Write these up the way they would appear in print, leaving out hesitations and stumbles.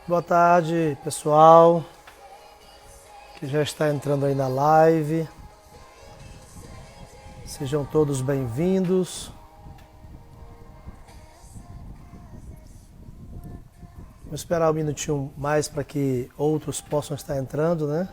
Boa tarde, pessoal, que já está entrando aí na live. Sejam todos bem-vindos. Vou esperar um minutinho mais para que outros possam estar entrando, né?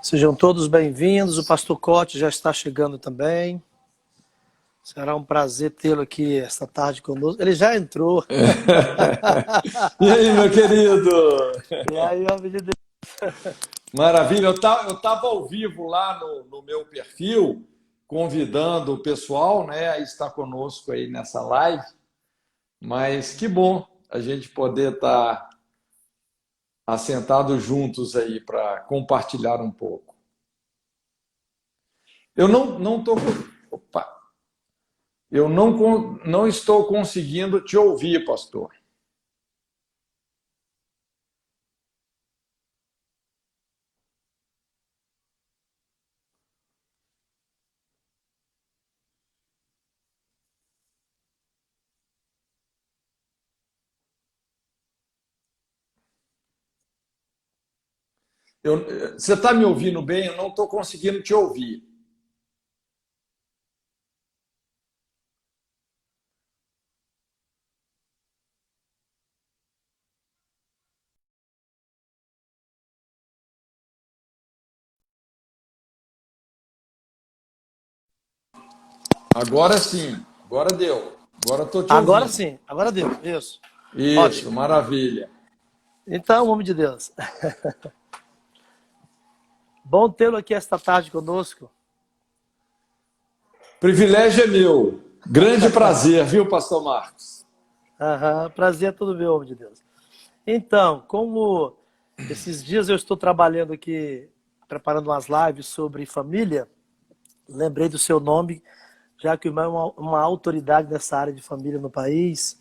Sejam todos bem-vindos. O pastor Cote já está chegando também. Será um prazer tê-lo aqui esta tarde conosco. Ele já entrou. E aí, meu querido? E aí, homem de Deus? Maravilha, eu tava ao vivo lá no meu perfil, convidando o pessoal, né, a estar conosco aí nessa live, mas que bom a gente poder estar assentados juntos aí para compartilhar um pouco. Eu não tô, opa, eu não estou conseguindo te ouvir, pastor. Você está me ouvindo bem? Eu não estou conseguindo te ouvir. Agora sim, agora deu. Agora estou te Agora ouvindo. sim, agora deu. Isso. Isso, Ótimo. maravilha. Então, homem de Deus. Bom tê-lo aqui esta tarde conosco. Privilégio é meu. Grande prazer, viu, pastor Marcos? Prazer é todo meu, homem de Deus. Então, como esses dias eu estou trabalhando aqui, preparando umas lives sobre família, lembrei do seu nome, já que o irmão é uma autoridade nessa área de família no país,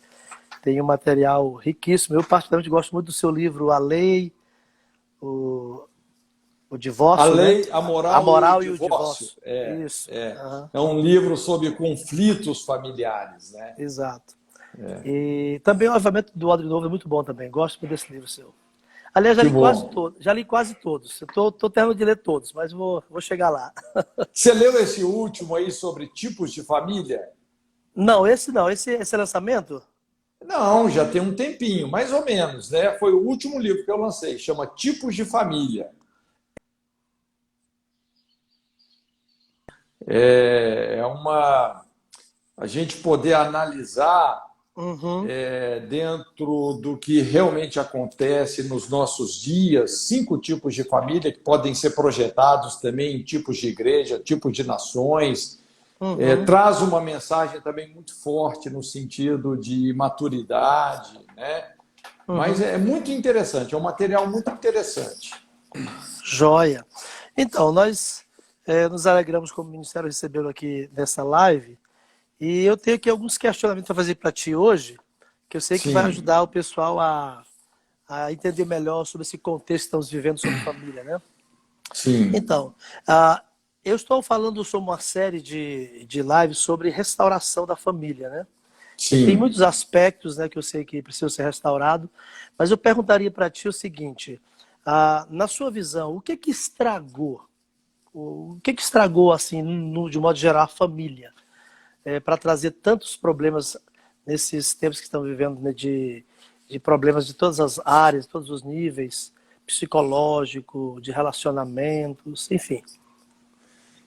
tem um material riquíssimo. Eu particularmente gosto muito do seu livro A Lei, o, o A Divórcio, né? lei, a A moral e o Moral e o divórcio. Divórcio. Isso. Aham, É um livro sobre conflitos familiares, né? exato. E também o Avivamento do Odre Novo é muito bom também. Gosto muito desse livro seu. Aliás, já Que li quase bom. todos. Já li quase todos. Estou terminando de ler todos, mas vou chegar lá. Você leu esse último aí sobre tipos de família? Não, esse não. Esse lançamento? Não, já tem um tempinho, mais ou menos, né? Foi o último livro que eu lancei, chama Tipos de Família. É uma a gente poder analisar Uhum, dentro do que realmente acontece nos nossos dias, 5 tipos de família que podem ser projetados também em tipos de igreja, tipos de nações. uhum, Traz uma mensagem também muito forte no sentido de maturidade, né? Mas uhum. é muito interessante, é um material muito interessante. Joia. Então, nós nos alegramos como ministério recebê-lo aqui nessa live. E eu tenho aqui alguns questionamentos para fazer para ti hoje, que eu sei que vai Sim, ajudar o pessoal a entender melhor sobre esse contexto que estamos vivendo sobre família, né? sim, Então, eu estou falando sobre uma série de lives sobre restauração da família, né? E tem sim. muitos aspectos, né, que eu sei que precisam ser restaurados, mas eu perguntaria para ti o seguinte: na sua visão, o que que estragou? O que que estragou, assim, de modo geral, a família, para trazer tantos problemas nesses tempos que estamos vivendo, né, de problemas de todas as áreas, todos os níveis, psicológico, de relacionamentos, enfim.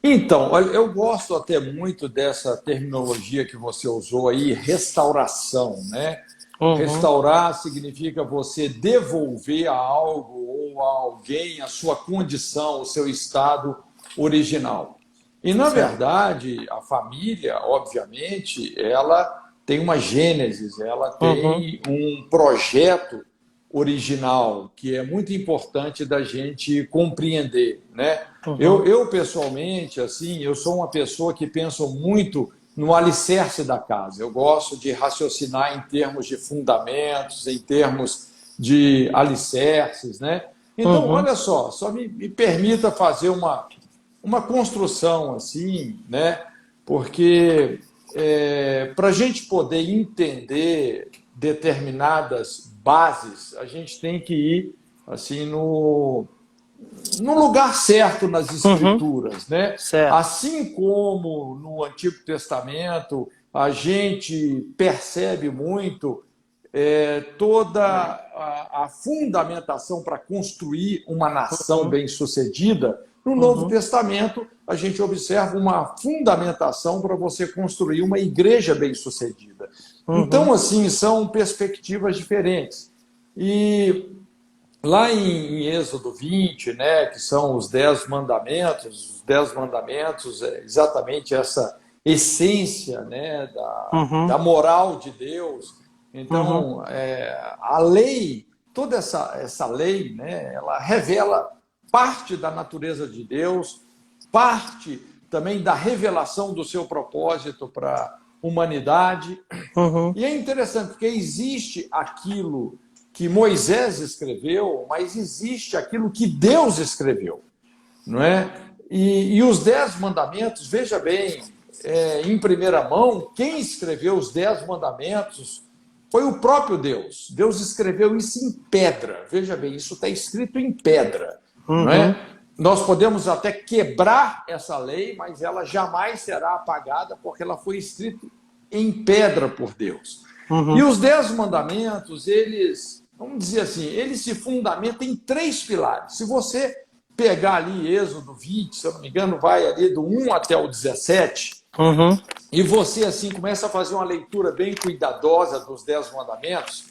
Então, olha, eu gosto até muito dessa terminologia que você usou aí, restauração, né? Uhum, Restaurar significa você devolver a algo ou a alguém a sua condição, o seu estado original. E, na certo. verdade, a família, obviamente, ela tem uma gênesis, ela Uhum, tem um projeto original que é muito importante da gente compreender, né? uhum, Eu pessoalmente, assim, eu sou uma pessoa que penso muito no alicerce da casa. Eu gosto de raciocinar em termos de fundamentos, em termos de alicerces, né? Então, olha só me permita fazer uma construção assim, né? Porque para a gente poder entender determinadas bases, a gente tem que ir assim no lugar certo nas escrituras, né? Certo. Assim como no Antigo Testamento a gente percebe muito toda a fundamentação para construir uma nação bem-sucedida, no Novo Testamento a gente observa uma fundamentação para você construir uma igreja bem-sucedida. Então, assim, são perspectivas diferentes. E lá em Êxodo 20, né, que são os 10 mandamentos é exatamente essa essência, né, da moral de Deus. Então, a lei, toda essa lei, né, ela revela parte da natureza de Deus, parte também da revelação do seu propósito para a humanidade. E é interessante, porque existe aquilo que Moisés escreveu, mas existe aquilo que Deus escreveu, não é? E os 10 mandamentos, veja bem, em primeira mão, quem escreveu os 10 mandamentos foi o próprio Deus. Deus escreveu isso em pedra. Veja bem, isso está escrito em pedra, não é? Nós podemos até quebrar essa lei, mas ela jamais será apagada, porque ela foi escrita em pedra por Deus. E os 10 mandamentos, eles, vamos dizer assim, eles se fundamentam em 3 pilares. Se você pegar ali Êxodo 20, se eu não me engano, vai ali do 1 até o 17, e você assim começa a fazer uma leitura bem cuidadosa dos 10 mandamentos,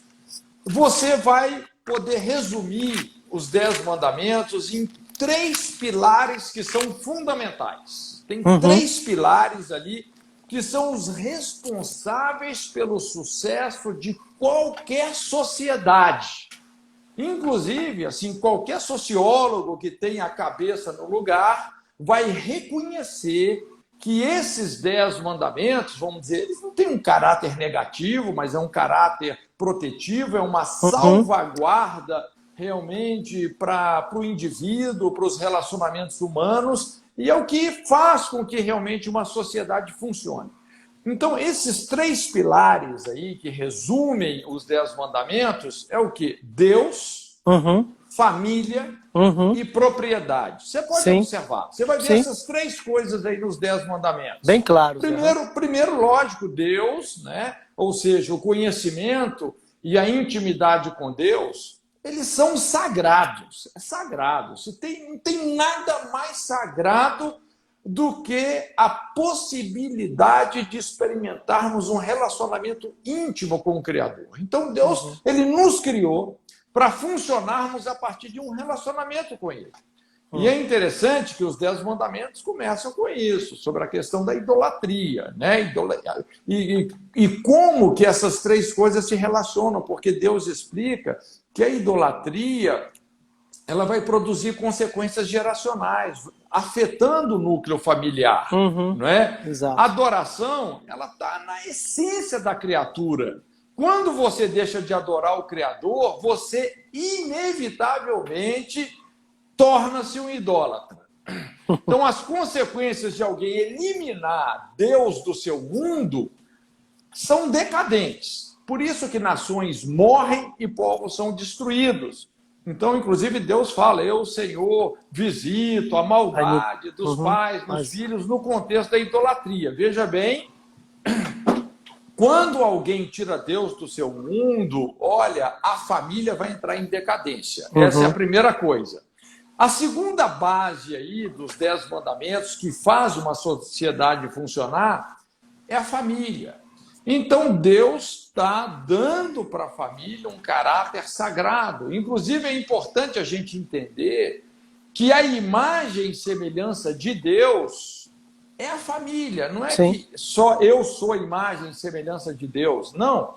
você vai poder resumir os 10 mandamentos em 3 pilares que são fundamentais. Tem 3 pilares ali que são os responsáveis pelo sucesso de qualquer sociedade. Inclusive, assim, qualquer sociólogo que tenha a cabeça no lugar vai reconhecer que esses 10 mandamentos, vamos dizer, eles não têm um caráter negativo, mas é um caráter protetivo, é uma salvaguarda realmente para o indivíduo, para os relacionamentos humanos, e é o que faz com que realmente uma sociedade funcione. Então, esses 3 pilares aí que resumem os 10 mandamentos é o quê? Deus, família e propriedade. Você pode observar. Você vai ver essas 3 coisas aí nos 10 mandamentos. Bem claro. Primeiro, lógico, Deus, né? Ou seja, o conhecimento e a intimidade com Deus, eles são sagrados. É sagrado. Não tem nada mais sagrado do que a possibilidade de experimentarmos um relacionamento íntimo com o Criador. Então, Deus, ele nos criou para funcionarmos a partir de um relacionamento com Ele. E é interessante que os 10 mandamentos começam com isso, sobre a questão da idolatria, né? E como que essas 3 coisas se relacionam, porque Deus explica que a idolatria ela vai produzir consequências geracionais, afetando o núcleo familiar, não é? Exato. A adoração, ela está na essência da criatura. Quando você deixa de adorar o Criador, você inevitavelmente torna-se um idólatra. Então, as consequências de alguém eliminar Deus do seu mundo são decadentes. Por isso que nações morrem e povos são destruídos. Então, inclusive, Deus fala, eu, Senhor, visito a maldade dos pais, dos filhos, no contexto da idolatria. Veja bem, quando alguém tira Deus do seu mundo, olha, a família vai entrar em decadência. Essa é a primeira coisa. A segunda base aí dos 10 mandamentos que faz uma sociedade funcionar é a família. Então, Deus está dando para a família um caráter sagrado. Inclusive, é importante a gente entender que a imagem e semelhança de Deus é a família. Não é que só eu sou a imagem e semelhança de Deus. Não.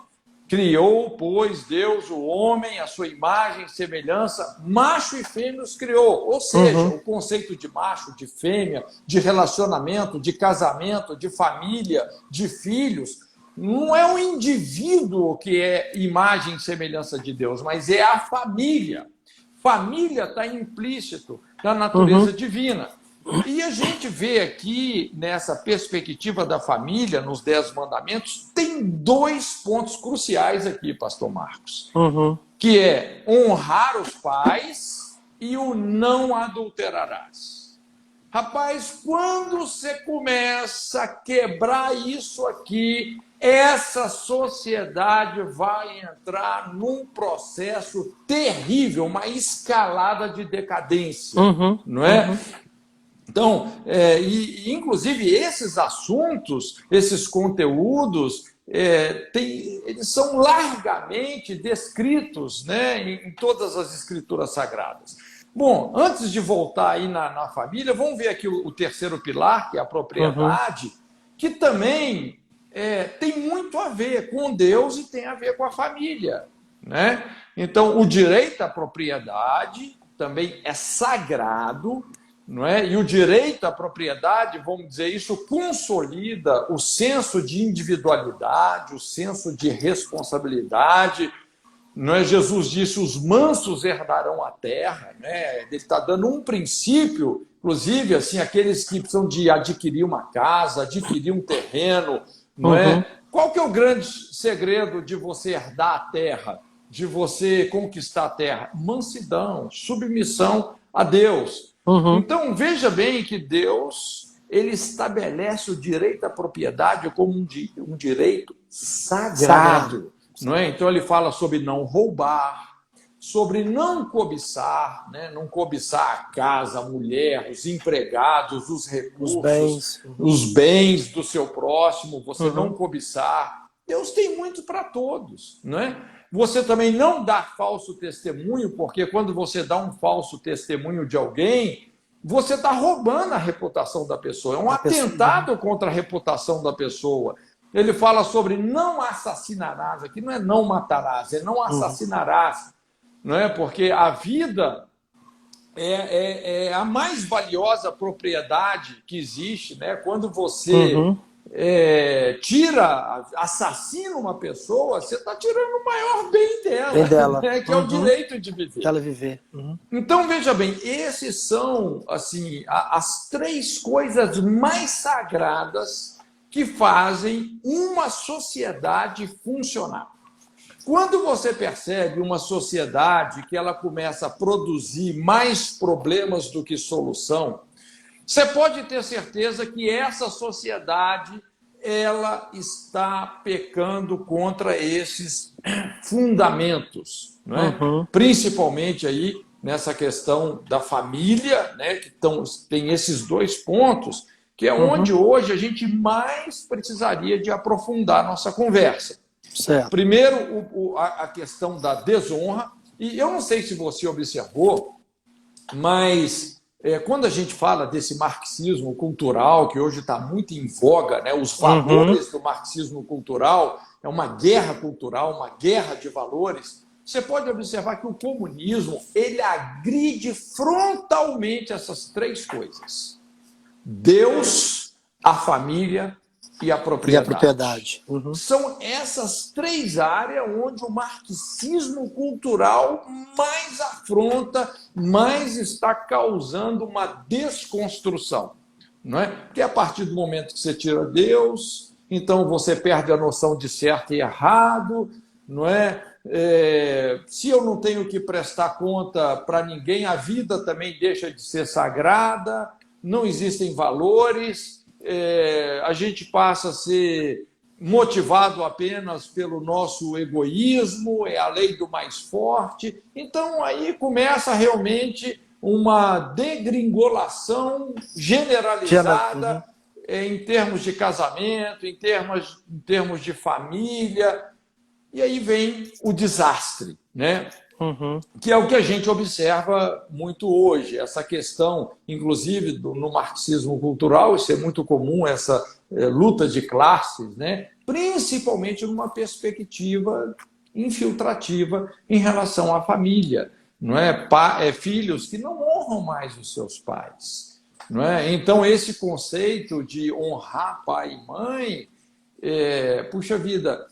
Criou, pois, Deus, o homem, a sua imagem e semelhança, macho e fêmea os criou. Ou seja, o conceito de macho, de fêmea, de relacionamento, de casamento, de família, de filhos, não é o indivíduo que é imagem e semelhança de Deus, mas é a família. Família está implícito na natureza divina. E a gente vê aqui, nessa perspectiva da família, nos 10 mandamentos, tem 2 pontos cruciais aqui, pastor Marcos, que é honrar os pais e o não adulterarás. Rapaz, quando você começa a quebrar isso aqui, essa sociedade vai entrar num processo terrível, uma escalada de decadência, não é? Então, inclusive esses assuntos, esses conteúdos, eles são largamente descritos, né, em todas as escrituras sagradas. Bom, antes de voltar aí na família, vamos ver aqui o terceiro pilar, que é a propriedade, que também tem muito a ver com Deus e tem a ver com a família, né? Então, o direito à propriedade também é sagrado, não é? E o direito à propriedade, vamos dizer, isso consolida o senso de individualidade, o senso de responsabilidade. Não é? Jesus disse: os mansos herdarão a terra, né? Ele está dando um princípio, inclusive, assim, aqueles que precisam de adquirir uma casa, adquirir um terreno, não é? Qual que é o grande segredo de você herdar a terra, de você conquistar a terra? Mansidão, submissão a Deus. Então, veja bem que Deus, ele estabelece o direito à propriedade como um direito sagrado. Não é? Então, ele fala sobre não roubar, sobre não cobiçar, né? Não cobiçar a casa, a mulher, os empregados, os recursos, os bens do seu próximo, você não cobiçar. Deus tem muito para todos, não é? Você também não dá falso testemunho, porque quando você dá um falso testemunho de alguém, você está roubando a reputação da pessoa. É um atentado contra a reputação da pessoa. Ele fala sobre não assassinarás. Aqui não é não matarás, é não assassinarás. Não é? Porque a vida é a mais valiosa propriedade que existe, né? Quando você assassina uma pessoa, você está tirando o maior bem dela, né? Que é o direito de viver. Ela viver. Então, veja bem, esses são assim, as 3 coisas mais sagradas que fazem uma sociedade funcionar. Quando você percebe uma sociedade que ela começa a produzir mais problemas do que solução, você pode ter certeza que essa sociedade ela está pecando contra esses fundamentos, não é? Principalmente aí nessa questão da família, né, que tem esses 2 pontos, que é onde hoje a gente mais precisaria de aprofundar nossa conversa. Certo. Primeiro, a questão da desonra, e eu não sei se você observou, mas quando a gente fala desse marxismo cultural, que hoje está muito em voga, né, os valores do marxismo cultural, é uma guerra cultural, uma guerra de valores, você pode observar que o comunismo ele agride frontalmente essas 3 coisas. Deus, a família e a propriedade. São essas 3 áreas onde o marxismo cultural mais afronta, mais está causando uma desconstrução. Não é? Porque a partir do momento que você tira Deus, então você perde a noção de certo e errado, não é? Se eu não tenho que prestar conta para ninguém, a vida também deixa de ser sagrada, não existem valores, a gente passa a ser motivado apenas pelo nosso egoísmo, é a lei do mais forte. Então, aí começa realmente uma degringolação generalizada em termos de casamento, em termos de família. E aí vem o desastre, né? Que é o que a gente observa muito hoje. Essa questão, inclusive, no marxismo cultural, isso é muito comum, essa luta de classes, né? principalmente numa perspectiva infiltrativa em relação à família, não é? Filhos que não honram mais os seus pais, não é? Então, esse conceito de honrar pai e mãe, puxa vida,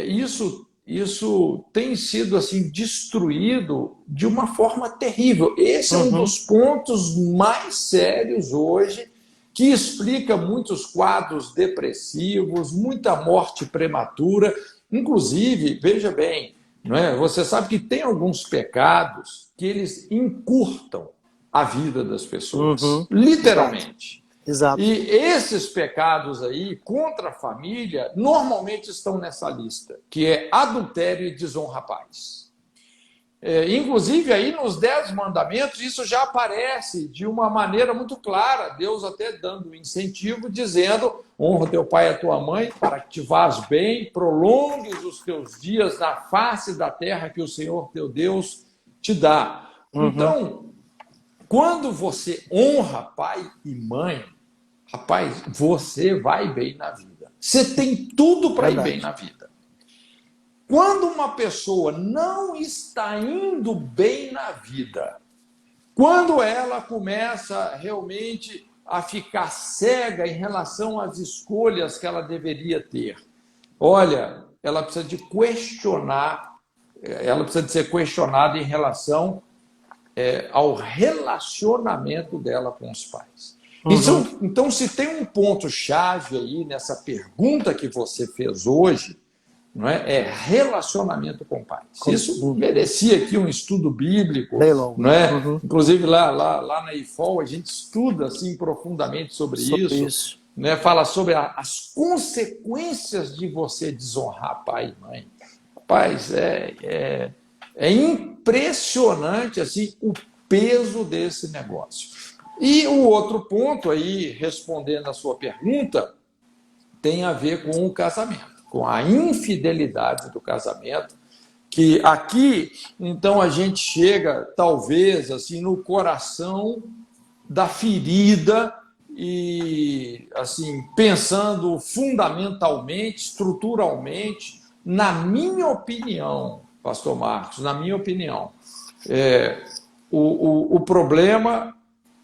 isso tem sido assim destruído de uma forma terrível. Esse é um dos pontos mais sérios hoje, que explica muitos quadros depressivos, muita morte prematura. Inclusive, veja bem, não é? Você sabe que tem alguns pecados que eles encurtam a vida das pessoas, literalmente. Exato. E esses pecados aí, contra a família, normalmente estão nessa lista, que é adultério e desonra a pais. Inclusive, aí nos 10 mandamentos, isso já aparece de uma maneira muito clara, Deus até dando um incentivo, dizendo: honra teu pai e a tua mãe, para que te vás bem, prolongues os teus dias na face da terra que o Senhor teu Deus te dá. Então, quando você honra pai e mãe, rapaz, você vai bem na vida. Você tem tudo para ir bem na vida. Quando uma pessoa não está indo bem na vida, quando ela começa realmente a ficar cega em relação às escolhas que ela deveria ter, olha, ela precisa de questionar, ela precisa de ser questionada em relação ao relacionamento dela com os pais. Então, se tem um ponto-chave aí nessa pergunta que você fez hoje, não é relacionamento com pais. Isso merecia aqui um estudo bíblico, não é? Inclusive lá na IFOL a gente estuda assim profundamente sobre isso. Né? Fala sobre as consequências de você desonrar pai e mãe. Rapaz, é impressionante assim o peso desse negócio. E o outro ponto aí, respondendo a sua pergunta, tem a ver com o casamento, com a infidelidade do casamento, que aqui, então, a gente chega, talvez, assim, no coração da ferida e, assim, pensando fundamentalmente, estruturalmente, na minha opinião, pastor Marcos, na minha opinião, o problema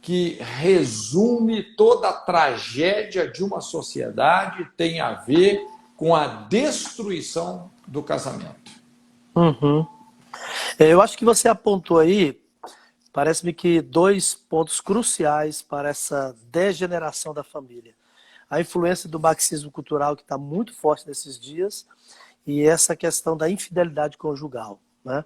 que resume toda a tragédia de uma sociedade tem a ver com a destruição do casamento. Eu acho que você apontou aí, parece-me que 2 pontos cruciais para essa degeneração da família. A influência do marxismo cultural, que está muito forte nesses dias, e essa questão da infidelidade conjugal, né?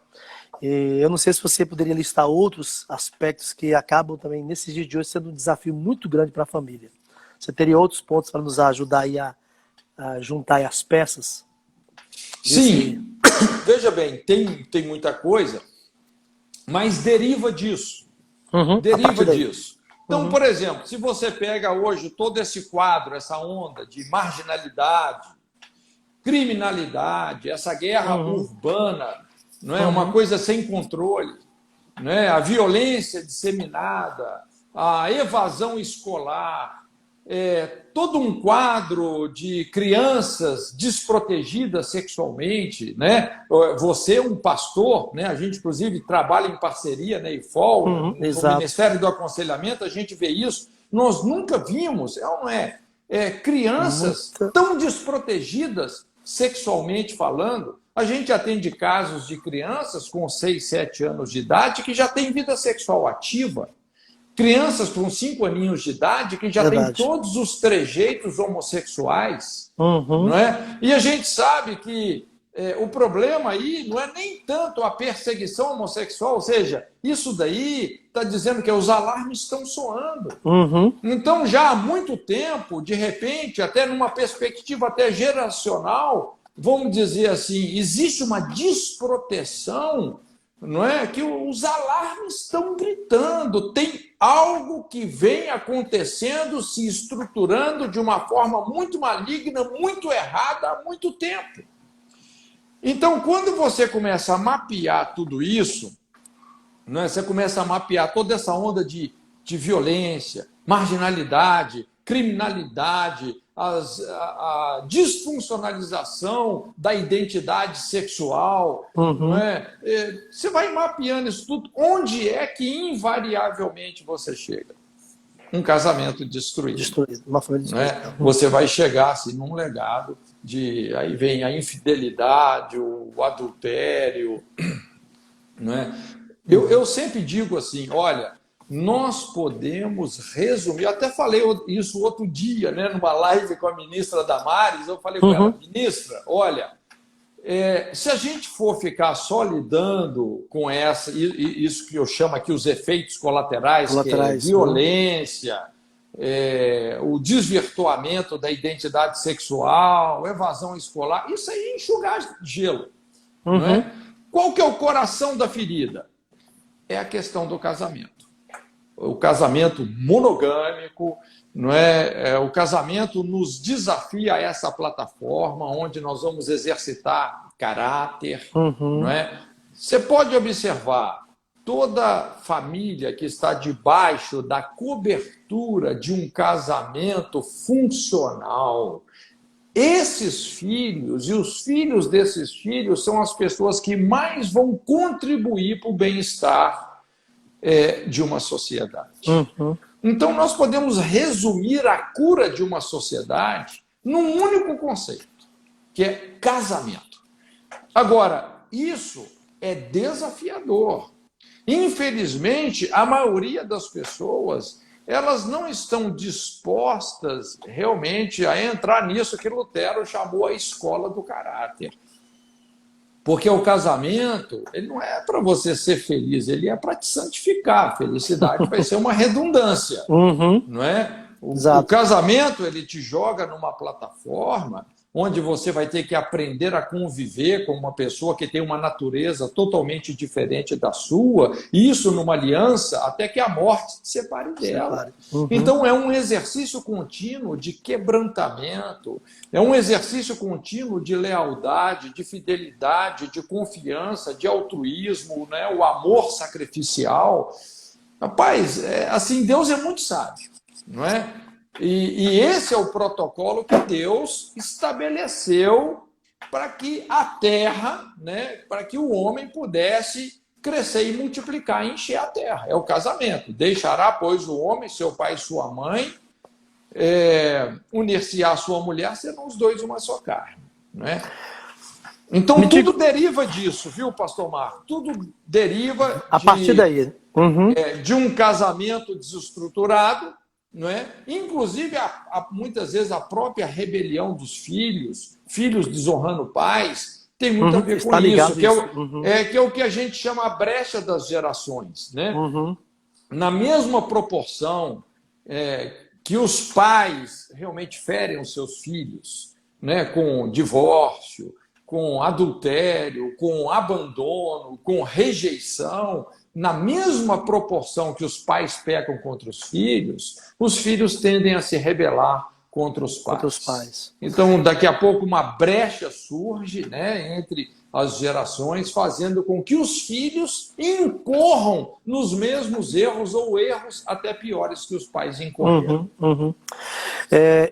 E eu não sei se você poderia listar outros aspectos que acabam também, nesses dias de hoje, sendo um desafio muito grande para a família. Você teria outros pontos para nos ajudar aí a juntar aí as peças? Sim, veja bem, tem muita coisa, mas deriva disso. Deriva disso. Então, por exemplo, se você pega hoje todo esse quadro, essa onda de marginalidade, criminalidade, essa guerra urbana, não é? Uma coisa sem controle, não é? A violência disseminada, a evasão escolar, todo um quadro de crianças desprotegidas sexualmente, né? Você é um pastor, né? A gente inclusive trabalha em parceria, né? IFOL, no Ministério do Aconselhamento, a gente vê isso. Nós nunca vimos, não é? Crianças tão desprotegidas sexualmente falando. A gente atende casos de crianças com 6, 7 anos de idade que já têm vida sexual ativa. Crianças com 5 aninhos de idade que já têm todos os trejeitos homossexuais. Não é? E a gente sabe que o problema aí não é nem tanto a perseguição homossexual, ou seja, isso daí está dizendo que os alarmes estão soando. Então, já há muito tempo, de repente, até numa perspectiva até geracional, vamos dizer assim, existe uma desproteção, não é? Que os alarmes estão gritando, tem algo que vem acontecendo, se estruturando de uma forma muito maligna, muito errada há muito tempo. Então, quando você começa a mapear tudo isso, não é? Você começa a mapear toda essa onda de violência, marginalidade, criminalidade, a disfuncionalização da identidade sexual, não é? Você vai mapeando isso tudo. Onde é que invariavelmente você chega? Um casamento destruído. Uma família destruída. Não é? Você vai chegar assim, num legado de... Aí vem a infidelidade, o adultério. Não é? Eu sempre digo assim, olha, nós podemos resumir, eu até falei isso outro dia, né, numa live com a ministra Damares, eu falei com ela, ministra, olha, se a gente for ficar só lidando com isso que eu chamo aqui os efeitos colaterais, que é violência, o desvirtuamento da identidade sexual, evasão escolar, isso aí é enxugar gelo. Não é? Qual que é o coração da ferida? É a questão do casamento. O casamento monogâmico, não é? O casamento nos desafia a essa plataforma onde nós vamos exercitar caráter, não é? Você pode observar toda família que está debaixo da cobertura de um casamento funcional. Esses filhos e os filhos desses filhos são as pessoas que mais vão contribuir para o bem-estar de uma sociedade. Então, nós podemos resumir a cura de uma sociedade num único conceito, que é casamento. Agora, isso é desafiador. Infelizmente, a maioria das pessoas, elas não estão dispostas realmente a entrar nisso que Lutero chamou a escola do caráter. Porque o casamento, ele não é para você ser feliz, ele é para te santificar. A felicidade vai ser uma redundância, não é? O casamento, ele te joga numa plataforma onde você vai ter que aprender a conviver com uma pessoa que tem uma natureza totalmente diferente da sua, e isso numa aliança até que a morte te separe dela. Então é um exercício contínuo de quebrantamento, é um exercício contínuo de lealdade, de fidelidade, de confiança, de altruísmo, né? O amor sacrificial. Rapaz, assim, Deus é muito sábio, não é? E esse é o protocolo que Deus estabeleceu para que a terra, né, para que o homem pudesse crescer e multiplicar e encher a terra. É o casamento. Deixará, pois, o homem, seu pai e sua mãe, unir-se à sua mulher, serão os dois uma só carne. Né? Então, tudo deriva disso, viu, pastor Marco? Tudo deriva a partir daí. De um casamento desestruturado, não é? Inclusive, muitas vezes, a própria rebelião dos filhos desonrando pais, tem muito a ver com isso, que é o que a gente chama a brecha das gerações. Né? Na mesma proporção que os pais realmente ferem os seus filhos, né? Com divórcio, com adultério, com abandono, com rejeição, na mesma proporção que os pais pecam contra os filhos tendem a se rebelar contra os pais. Então, daqui a pouco, uma brecha surge, né, entre as gerações, fazendo com que os filhos incorram nos mesmos erros ou erros até piores que os pais incorreram.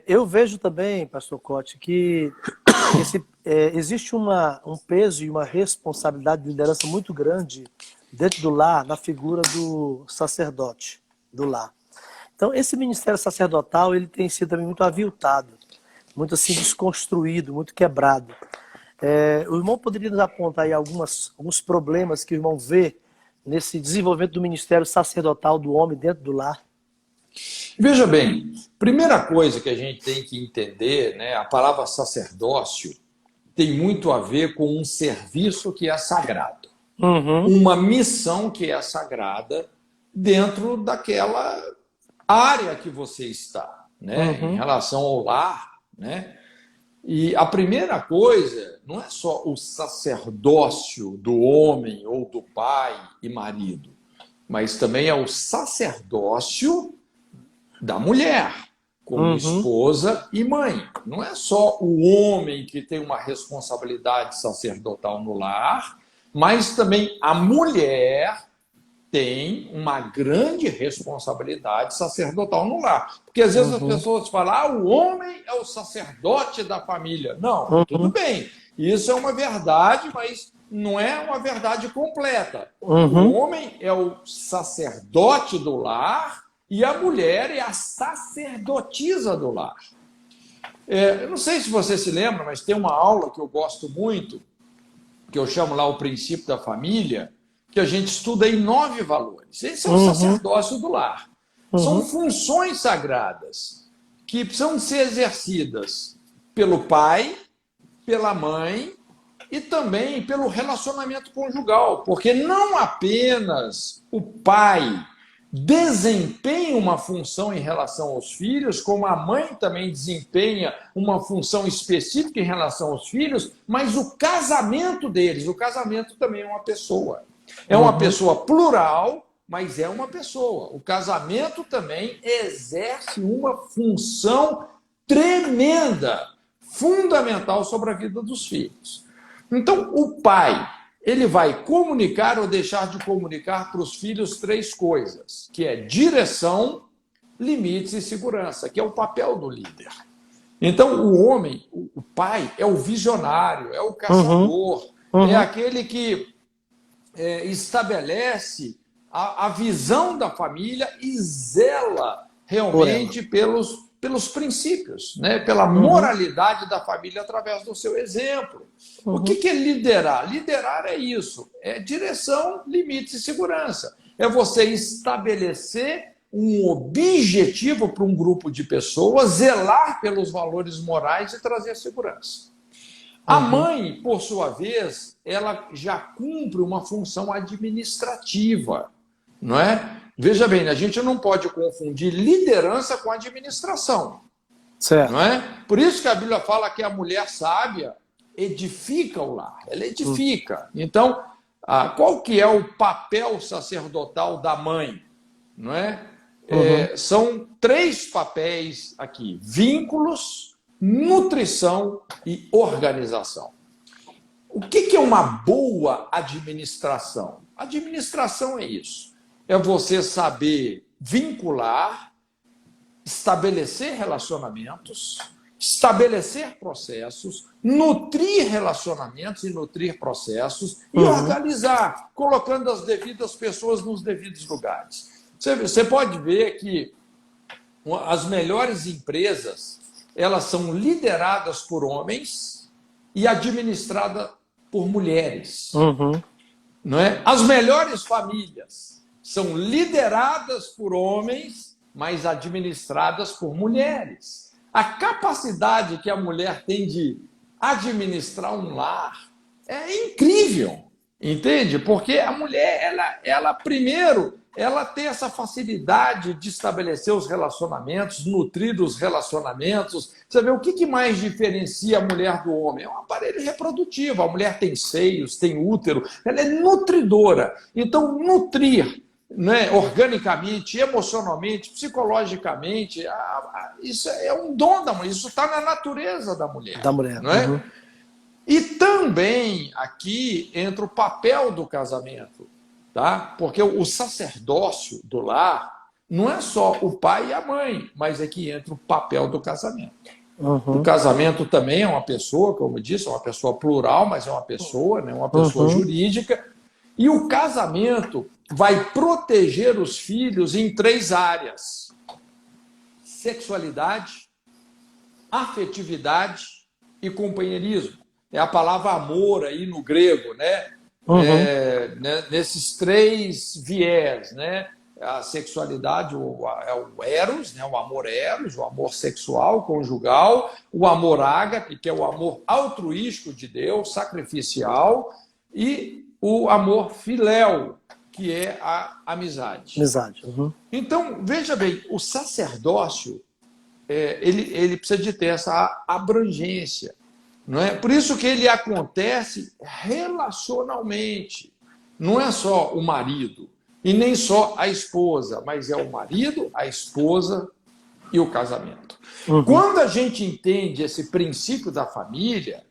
Eu vejo também, pastor Cote, que existe um peso e uma responsabilidade de liderança muito grande dentro do lar, na figura do sacerdote do lar. Então, esse ministério sacerdotal, ele tem sido também muito aviltado, muito assim desconstruído, muito quebrado. O irmão poderia nos apontar aí alguns problemas que o irmão vê nesse desenvolvimento do ministério sacerdotal do homem dentro do lar? Veja bem, primeira coisa que a gente tem que entender, né, a palavra sacerdócio tem muito a ver com um serviço que é sagrado. Uma missão que é sagrada dentro daquela área que você está, né? Em relação ao lar. Né? E a primeira coisa não é só o sacerdócio do homem ou do pai e marido, mas também é o sacerdócio da mulher, como esposa e mãe. Não é só o homem que tem uma responsabilidade sacerdotal no lar, mas também a mulher tem uma grande responsabilidade sacerdotal no lar. Porque às vezes as pessoas falam, o homem é o sacerdote da família. Não, tudo bem. Isso é uma verdade, mas não é uma verdade completa. O homem é o sacerdote do lar e a mulher é a sacerdotisa do lar. Eu não sei se você se lembra, mas tem uma aula que eu gosto muito, que eu chamo lá o princípio da família, que a gente estuda aí 9 valores. Esse é o sacerdócio do lar. São funções sagradas que precisam ser exercidas pelo pai, pela mãe e também pelo relacionamento conjugal, porque não apenas o pai desempenha uma função em relação aos filhos, como a mãe também desempenha uma função específica em relação aos filhos, mas o casamento deles, o casamento também é uma pessoa. É uma pessoa plural, mas é uma pessoa. O casamento também exerce uma função tremenda, fundamental sobre a vida dos filhos. Então, o pai, ele vai comunicar ou deixar de comunicar para os filhos 3 coisas, que é direção, limites e segurança, que é o papel do líder. Então, o homem, o pai, é o visionário, é o caçador, é aquele que estabelece a visão da família e zela realmente pelos princípios, né? Pela moralidade da família através do seu exemplo. O que é liderar? Liderar é isso, é direção, limites e segurança. É você estabelecer um objetivo para um grupo de pessoas, zelar pelos valores morais e trazer segurança. A mãe, por sua vez, ela já cumpre uma função administrativa, não é? Veja bem, a gente não pode confundir liderança com administração, certo. não é? Por isso que a Bíblia fala que a mulher sábia edifica o lar, ela edifica. Então, qual que é o papel sacerdotal da mãe, não é? São 3 papéis aqui: vínculos, nutrição e organização. O que é uma boa administração? Administração é isso. É você saber vincular, estabelecer relacionamentos, estabelecer processos, nutrir relacionamentos e nutrir processos e organizar, colocando as devidas pessoas nos devidos lugares. Você pode ver que as melhores empresas, elas são lideradas por homens e administradas por mulheres. Não é? As melhores famílias são lideradas por homens, mas administradas por mulheres. A capacidade que a mulher tem de administrar um lar é incrível, entende? Porque a mulher, ela primeiro, ela tem essa facilidade de estabelecer os relacionamentos, nutrir os relacionamentos. Você vê o que mais diferencia a mulher do homem? É um aparelho reprodutivo. A mulher tem seios, tem útero, ela é nutridora. Então, nutrir, né, organicamente, emocionalmente, psicologicamente, isso é um dom da mulher, isso está na natureza da mulher. Da mulher. Não é? E também aqui entra o papel do casamento. Tá? Porque o sacerdócio do lar não é só o pai e a mãe, mas é que entra o papel do casamento. O casamento também é uma pessoa, como eu disse, é uma pessoa plural, mas é uma pessoa, né? Uma pessoa jurídica. E o casamento vai proteger os filhos em 3 áreas: sexualidade, afetividade e companheirismo. É a palavra amor aí no grego, né? Nesses 3 viés, né? A sexualidade, é o eros, né? O amor eros, o amor sexual, conjugal, o amor ágape, que é o amor altruístico de Deus, sacrificial, e o amor filéu, que é a amizade. Amizade. Então, veja bem, o sacerdócio, ele precisa de ter essa abrangência. Não é? Por isso que ele acontece relacionalmente. Não é só o marido e nem só a esposa, mas é o marido, a esposa e o casamento. Quando a gente entende esse princípio da família,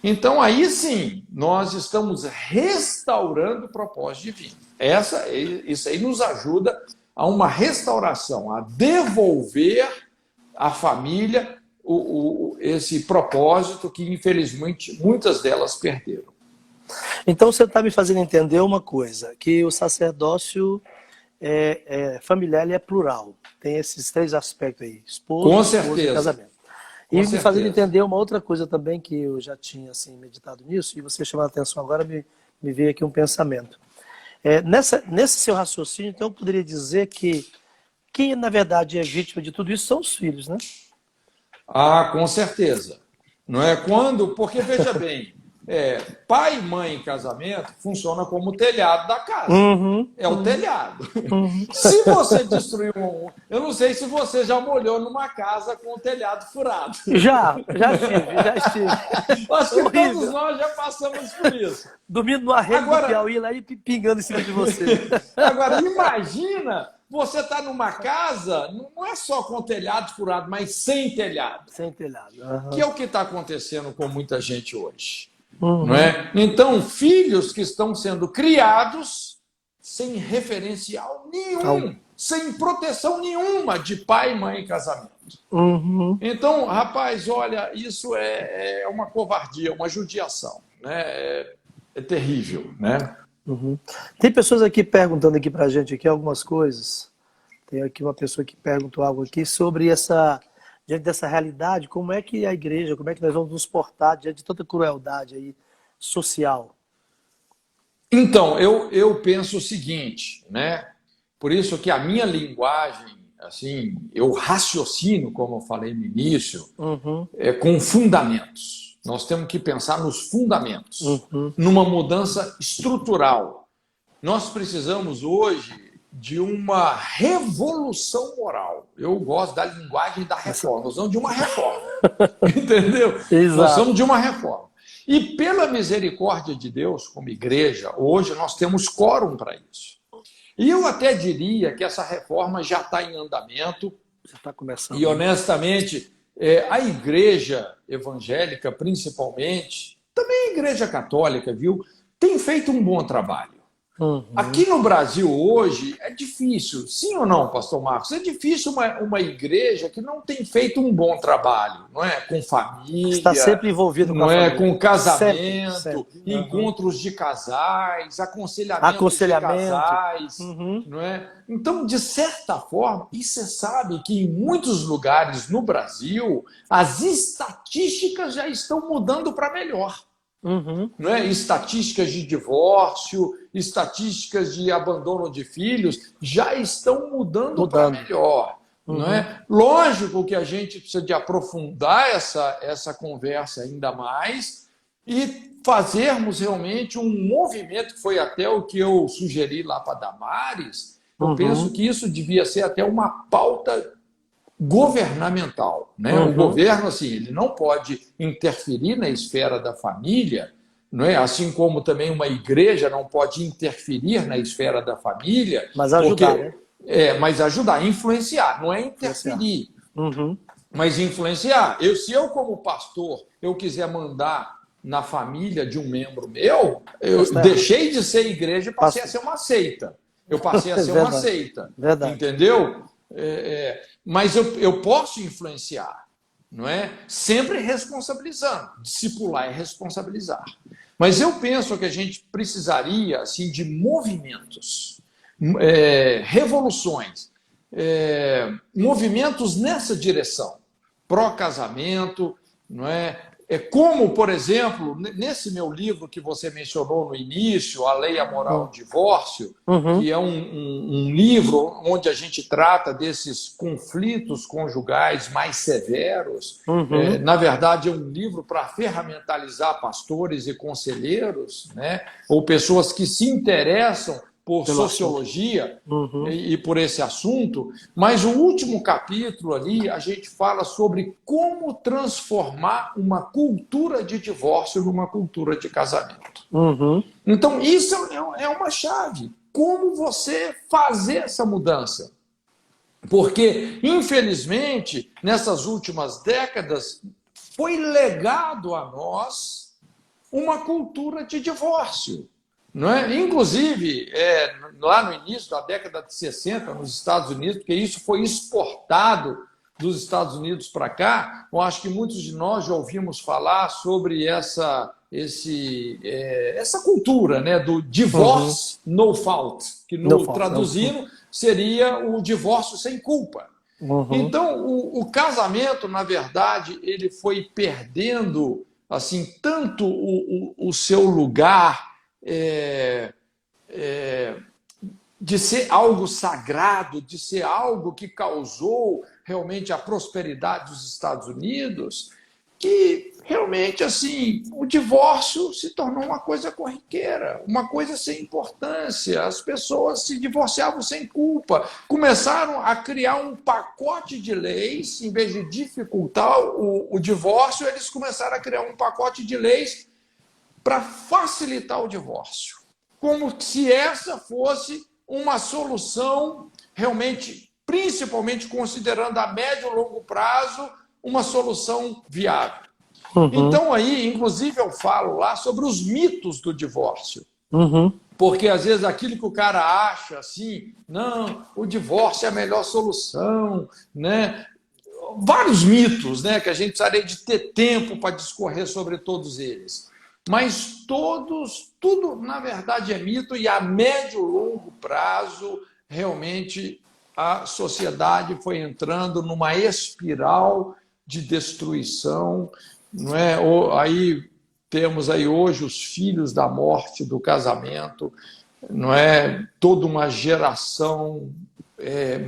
então aí sim nós estamos restaurando o propósito divino. Isso aí nos ajuda a uma restauração, a devolver à família esse propósito que, infelizmente, muitas delas perderam. Então você está me fazendo entender uma coisa, que o sacerdócio familiar é plural. Tem esses 3 aspectos aí: esposa, e casamento. E me fazendo entender uma outra coisa também, que eu já tinha assim, meditado nisso, e você chamou a atenção agora, me veio aqui um pensamento. Nesse seu raciocínio, então, eu poderia dizer que quem, na verdade, é vítima de tudo isso são os filhos, né? Ah, com certeza. Não é porque, veja bem, pai e mãe em casamento funciona como o telhado da casa. É o telhado. Se você destruir eu não sei se você já molhou numa casa com o telhado furado. Já estive. Acho que todos nós já passamos por isso. Dormindo no arreio do Piauí lá e pingando em cima de você. Agora, imagina, você está numa casa, não é só com telhado furado, mas sem telhado. Sem telhado. Que é o que está acontecendo com muita gente hoje. Não é? Então, filhos que estão sendo criados sem referencial nenhum, sem proteção nenhuma de pai e mãe em casamento. Então, rapaz, olha, isso é uma covardia, uma judiação, né? É terrível, né? Tem pessoas aqui perguntando aqui pra gente aqui algumas coisas. Tem aqui uma pessoa que perguntou algo aqui sobre diante dessa realidade, como é que a igreja, como é que nós vamos nos portar diante de tanta crueldade aí social? Então, eu penso o seguinte, né? Por isso que a minha linguagem, assim, eu raciocino, como eu falei no início, com fundamentos. Nós temos que pensar nos fundamentos, numa mudança estrutural. Nós precisamos hoje de uma revolução moral. Eu gosto da linguagem da reforma. Nós somos de uma reforma. Entendeu? Exato. Nós somos de uma reforma. E pela misericórdia de Deus, como igreja, hoje nós temos quórum para isso. E eu até diria que essa reforma já está em andamento. Já está começando. E honestamente, a igreja evangélica, principalmente, também a igreja católica, viu, tem feito um bom trabalho. Aqui no Brasil hoje é difícil, sim ou não, pastor Marcos? É difícil uma igreja que não tem feito um bom trabalho, não é? Com família. Está sempre envolvido com não a família. Com casamento, sempre. Encontros de casais, aconselhamento de casais. Não é? Então, de certa forma, e você sabe que em muitos lugares no Brasil as estatísticas já estão mudando para melhor. Não é? Estatísticas de divórcio, estatísticas de abandono de filhos já estão mudando para melhor. Não é? Lógico que a gente precisa de aprofundar essa conversa ainda mais e fazermos realmente um movimento, que foi até o que eu sugeri lá para Damares. Eu penso que isso devia ser até uma pauta governamental, né? O governo, assim, ele não pode interferir na esfera da família, não é? Assim como também uma igreja não pode interferir na esfera da família, mas ajudar, né? Mas ajudar, influenciar, não é interferir, mas influenciar. Se eu como pastor eu quiser mandar na família de um membro meu, eu deixei de ser igreja e passei a ser uma seita. Eu passei a ser uma seita, entendeu? Mas eu posso influenciar, não é? Sempre responsabilizando. Discipular é responsabilizar. Mas eu penso que a gente precisaria assim, de movimentos, revoluções, movimentos nessa direção, pró-casamento, não é? Como, por exemplo, nesse meu livro que você mencionou no início, A Lei, a Moral, o Divórcio, que é um livro onde a gente trata desses conflitos conjugais mais severos. Na verdade, é um livro para ferramentalizar pastores e conselheiros, né? Ou pessoas que se interessam por sociologia e por esse assunto, mas o último capítulo ali a gente fala sobre como transformar uma cultura de divórcio numa cultura de casamento. Então isso é uma chave. Como você fazer essa mudança? Porque, infelizmente, nessas últimas décadas, foi legado a nós uma cultura de divórcio. não é? Inclusive, lá no início da década de 60, nos Estados Unidos, porque isso foi exportado dos Estados Unidos para cá, eu acho que muitos de nós já ouvimos falar sobre essa cultura, né, do divorce no fault, que traduzindo seria o divórcio sem culpa. Então, o casamento, na verdade, ele foi perdendo assim tanto o seu lugar de ser algo sagrado, de ser algo que causou realmente a prosperidade dos Estados Unidos, que realmente assim o divórcio se tornou uma coisa corriqueira, uma coisa sem importância. As pessoas se divorciavam sem culpa, começaram a criar um pacote de leis, em vez de dificultar o divórcio, eles começaram a criar um pacote de leis para facilitar o divórcio, como se essa fosse uma solução realmente, principalmente considerando a médio e longo prazo, uma solução viável. Então, aí, inclusive, eu falo lá sobre os mitos do divórcio. Porque, às vezes, aquilo que o cara acha, assim, não, o divórcio é a melhor solução, né? Vários mitos, né, que a gente precisaria de ter tempo para discorrer sobre todos eles. Mas tudo, na verdade, é mito, e a médio e longo prazo, realmente, a sociedade foi entrando numa espiral de destruição, não é? Aí temos aí hoje os filhos da morte do casamento, não é? Toda uma geração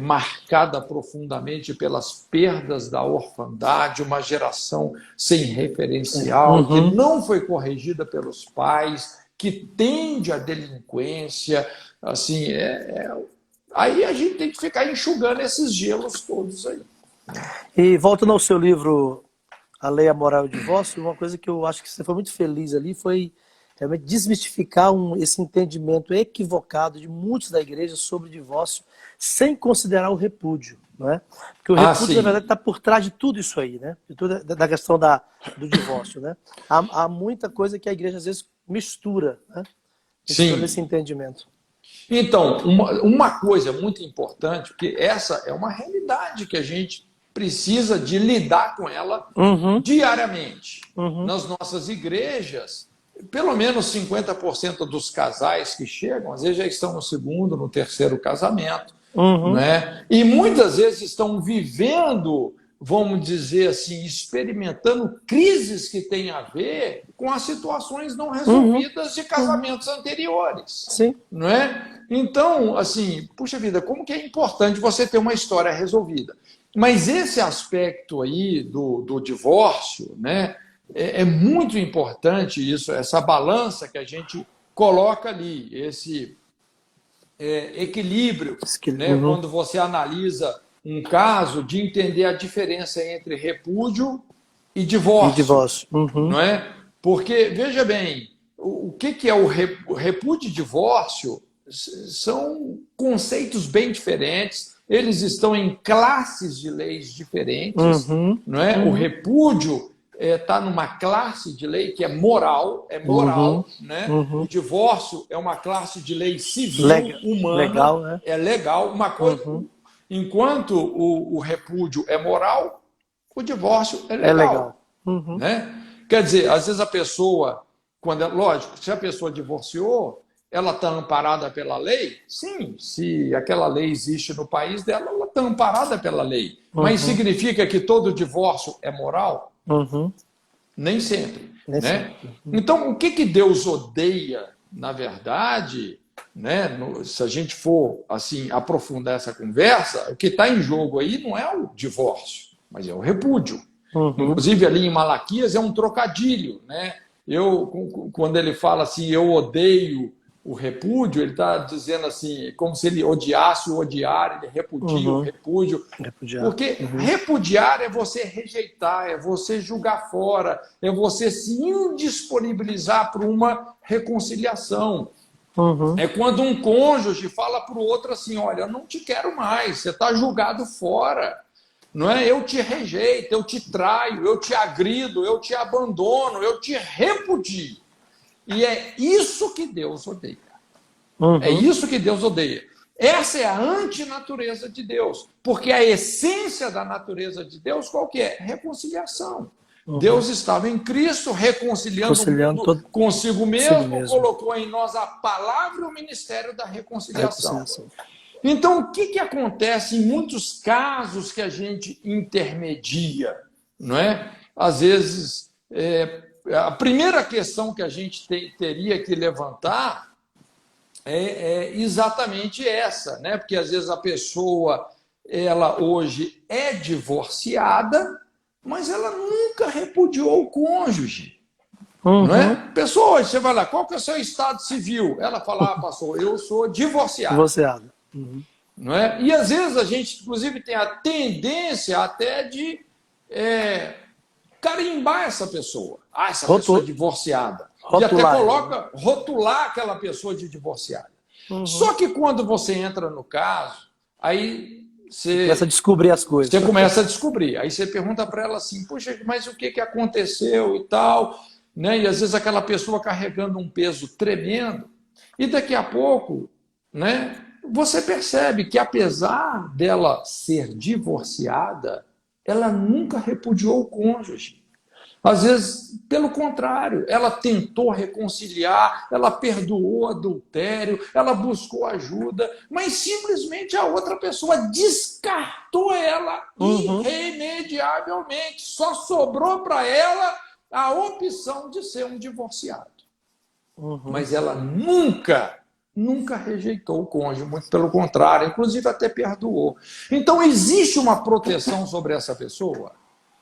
marcada profundamente pelas perdas da orfandade, uma geração sem referencial, que não foi corrigida pelos pais, que tende à delinquência, assim, aí a gente tem que ficar enxugando esses gelos todos aí. E voltando ao seu livro A Lei, a Moral e o Divórcio, uma coisa que eu acho que você foi muito feliz ali foi realmente desmistificar esse entendimento equivocado de muitos da igreja sobre o divórcio, sem considerar o repúdio, não é? Porque o repúdio, na verdade, está por trás de tudo isso aí, né? De toda da questão do divórcio, né? Há muita coisa que a igreja às vezes mistura, né? Mistura nesse entendimento. Então, uma coisa muito importante, porque essa é uma realidade que a gente precisa de lidar com ela diariamente. Nas nossas igrejas, pelo menos 50% dos casais que chegam, às vezes já estão no segundo, no terceiro casamento, né? E muitas vezes estão vivendo, vamos dizer assim, experimentando crises que têm a ver com as situações não resolvidas de casamentos anteriores. Sim. Não é? Então, assim, puxa vida, como que é importante você ter uma história resolvida. Mas esse aspecto aí do divórcio, né, é muito importante isso, essa balança que a gente coloca ali, esse equilíbrio, né, quando você analisa um caso, de entender a diferença entre repúdio e divórcio. Não é? Porque, veja bem, o que é o repúdio e divórcio? São conceitos bem diferentes, eles estão em classes de leis diferentes, não é? O repúdio está numa classe de lei que é moral, né? O divórcio é uma classe de lei civil, humana, legal, né? é legal, uma coisa. Enquanto o repúdio é moral, o divórcio é legal. Né? Quer dizer, às vezes a pessoa, lógico, se a pessoa divorciou, ela está amparada pela lei? Sim, se aquela lei existe no país dela, ela está amparada pela lei. Mas significa que todo divórcio é moral? Nem sempre. Né? Então, o que Deus odeia, na verdade, né, se a gente for assim aprofundar essa conversa, o que está em jogo aí não é o divórcio, mas é o repúdio. Inclusive, ali em Malaquias é um trocadilho. Né? Quando ele fala assim, eu odeio o repúdio, ele está dizendo assim, como se ele odiasse o odiar, ele repudia o repúdio. Porque repudiar é você rejeitar, é você julgar fora, é você se indisponibilizar para uma reconciliação. É quando um cônjuge fala para o outro assim, olha, eu não te quero mais, você está julgado fora. Não é? Eu te rejeito, eu te traio, eu te agrido, eu te abandono, eu te repudio. E é isso que Deus odeia. Uhum. É isso que Deus odeia. Essa é a antinatureza de Deus. Porque a essência da natureza de Deus, qual que é? Reconciliação. Uhum. Deus estava em Cristo, reconciliando o mundo consigo mesmo, colocou em nós a palavra e o ministério da reconciliação. Então, o que acontece em muitos casos que a gente intermedia? Não é? Às vezes, a primeira questão que a gente teria que levantar é exatamente essa, né? Porque às vezes a pessoa, ela hoje é divorciada, mas ela nunca repudiou o cônjuge. Uhum. Não é? Pessoa, hoje você vai lá, qual que é o seu estado civil? Ela fala, pastor, eu sou divorciada. Divorciada. Uhum. Não é? E às vezes a gente, inclusive, tem a tendência até de carimbar essa pessoa. Ah, essa pessoa é divorciada. E até coloca, rotular aquela pessoa de divorciada. Uhum. Só que quando você entra no caso, aí você começa a descobrir as coisas. Você começa a descobrir. Aí você pergunta para ela assim, puxa, mas o que aconteceu e tal? Né? E às vezes aquela pessoa carregando um peso tremendo. E daqui a pouco, né, você percebe que apesar dela ser divorciada, ela nunca repudiou o cônjuge. Às vezes, pelo contrário, ela tentou reconciliar, ela perdoou o adultério, ela buscou ajuda, mas simplesmente a outra pessoa descartou ela irremediavelmente. Só sobrou para ela a opção de ser um divorciado. Mas ela nunca rejeitou o cônjuge, muito pelo contrário, inclusive até perdoou. Então, existe uma proteção sobre essa pessoa?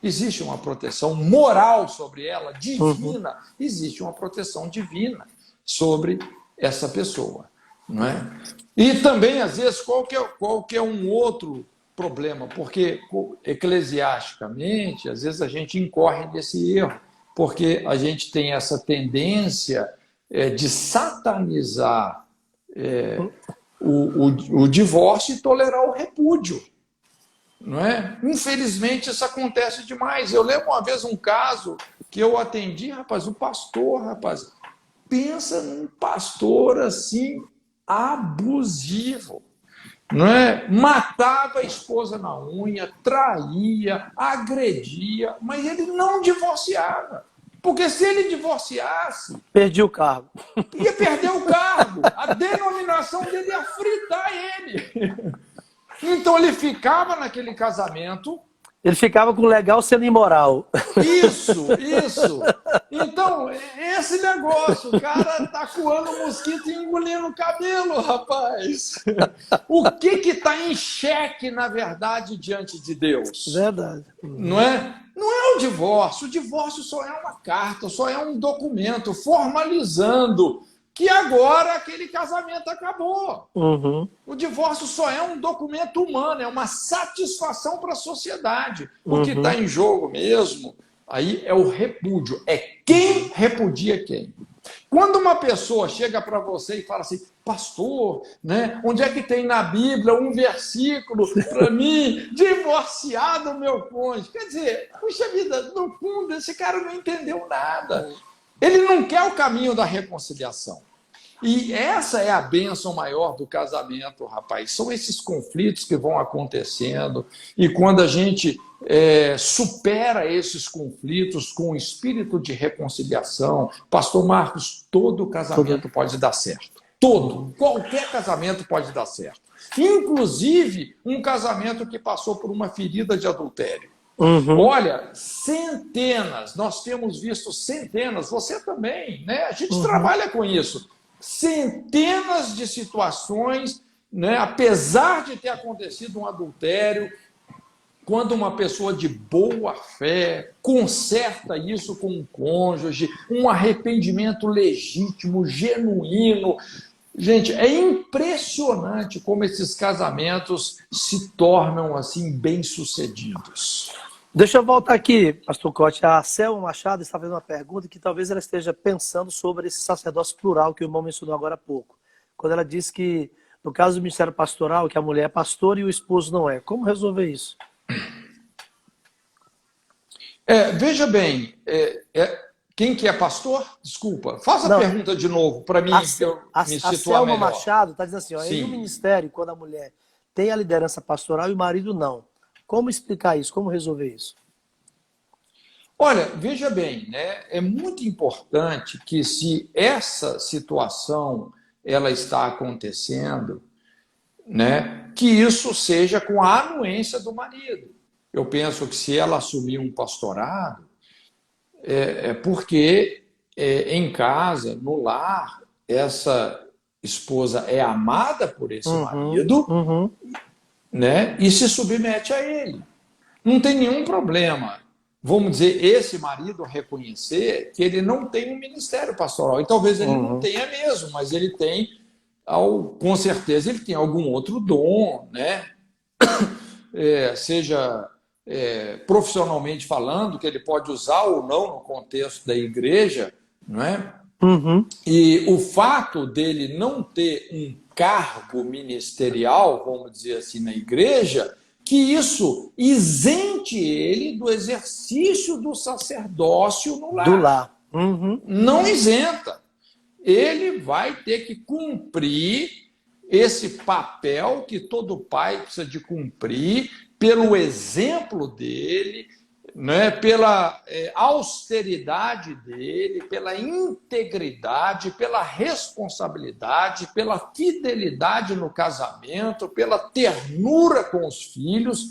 Existe uma proteção moral sobre ela, divina. Existe uma proteção divina sobre essa pessoa. Não é? E também, às vezes, qual que é um outro problema? Porque, eclesiasticamente, às vezes a gente incorre nesse erro, porque a gente tem essa tendência de satanizar o divórcio e tolerar o repúdio. Não é? Infelizmente, isso acontece demais. Eu lembro uma vez um caso que eu atendi, rapaz, o pastor, pensa num pastor assim, abusivo. Não é? Matava a esposa na unha, traía, agredia, mas ele não divorciava. Porque se ele divorciasse... Perdi o cargo. Ia perder o cargo. A denominação dele ia fritar ele. Então ele ficava naquele casamento. Ele ficava com o legal sendo imoral. Isso. Então, esse negócio, o cara tá coando mosquito e engolindo o cabelo, rapaz. O que está em xeque, na verdade, diante de Deus? Verdade. Não é? Não é o divórcio só é uma carta, só é um documento formalizando que agora aquele casamento acabou. O divórcio só é um documento humano, é uma satisfação para a sociedade. O que está em jogo mesmo, aí é o repúdio. É quem repudia quem. Quando uma pessoa chega para você e fala assim, pastor, né, onde é que tem na Bíblia um versículo para mim, divorciar do meu cônjuge? Quer dizer, puxa vida, no fundo, esse cara não entendeu nada. Ele não quer o caminho da reconciliação. E essa é a bênção maior do casamento, rapaz. São esses conflitos que vão acontecendo. E quando a gente supera esses conflitos com o espírito de reconciliação, pastor Marcos, todo casamento pode dar certo. Todo. Qualquer casamento pode dar certo. Inclusive, um casamento que passou por uma ferida de adultério. Olha, centenas, nós temos visto centenas, você também, né? A gente trabalha com isso. Centenas de situações, né? Apesar de ter acontecido um adultério, quando uma pessoa de boa fé conserta isso com um cônjuge, um arrependimento legítimo, genuíno. Gente, é impressionante como esses casamentos se tornam assim bem-sucedidos. Deixa eu voltar aqui, pastor Cote. A Selma Machado está fazendo uma pergunta que talvez ela esteja pensando sobre esse sacerdócio plural que o irmão mencionou agora há pouco. Quando ela disse que, no caso do ministério pastoral, que a mulher é pastora e o esposo não é. Como resolver isso? Veja bem, Quem que é pastor? Desculpa. Faça a Não, pergunta de novo para mim me a situar Selma melhor. Machado está dizendo assim, ó, em um Sim. ministério, quando a mulher tem a liderança pastoral e o marido não. Como explicar isso? Como resolver isso? Olha, veja bem, né? É muito importante que se essa situação ela está acontecendo, né, que isso seja com a anuência do marido. Eu penso que se ela assumir um pastorado, é porque em casa, no lar, essa esposa é amada por esse Uhum, marido, uhum, né, e se submete a ele. Não tem nenhum problema, vamos dizer, esse marido reconhecer que ele não tem um ministério pastoral. E talvez ele não uhum. tenha mesmo, mas ele tem, com certeza, ele tem algum outro dom, né? Seja profissionalmente falando, que ele pode usar ou não no contexto da igreja, não é? Uhum. E o fato dele não ter um cargo ministerial, vamos dizer assim, na igreja, que isso isente ele do exercício do sacerdócio no Do lar. lar. Uhum. Não isenta. Ele vai ter que cumprir esse papel que todo pai precisa de cumprir pelo exemplo dele, né, pela austeridade dele, pela integridade, pela responsabilidade, pela fidelidade no casamento, pela ternura com os filhos.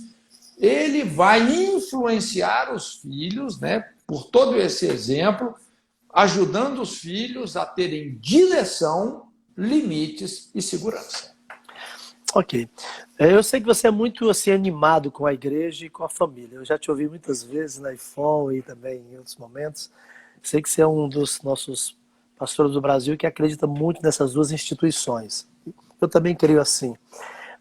Ele vai influenciar os filhos, né, por todo esse exemplo, ajudando os filhos a terem direção, limites e segurança. Ok. Eu sei que você é muito assim, animado com a igreja e com a família. Eu já te ouvi muitas vezes na IFOM e também em outros momentos. Sei que você é um dos nossos pastores do Brasil que acredita muito nessas duas instituições. Eu também creio assim.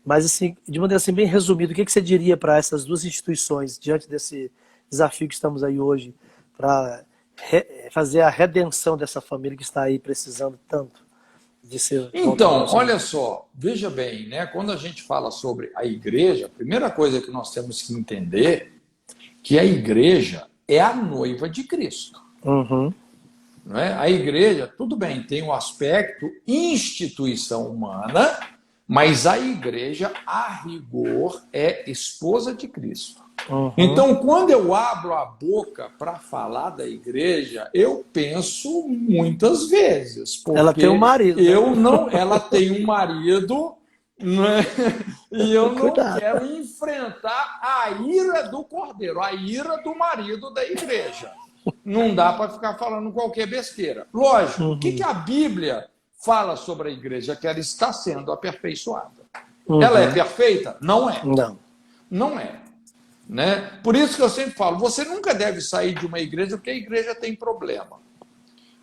Mas, assim, de maneira assim, bem resumida, o que você diria para essas duas instituições diante desse desafio que estamos aí hoje para fazer a redenção dessa família que está aí precisando tanto de ser voltada ao Então, Senhor? olha só, veja bem, né? Quando a gente fala sobre a igreja, a primeira coisa que nós temos que entender é que a igreja é a noiva de Cristo. Uhum. Não é? A igreja, tudo bem, tem um aspecto instituição humana, mas a igreja, a rigor, é esposa de Cristo. Uhum. Então, quando eu abro a boca para falar da igreja, eu penso muitas vezes, Ela tem um porque marido, né? ela tem um marido, né? E eu não Cuidado. quero enfrentar a ira do cordeiro, a ira do marido da igreja. Não dá para ficar falando qualquer besteira. Lógico, o que Uhum. a Bíblia fala sobre a igreja? Que ela está sendo aperfeiçoada. Ela é Uhum. perfeita? Não é. Não. Não é. Né? Por isso que eu sempre falo, você nunca deve sair de uma igreja porque a igreja tem problema.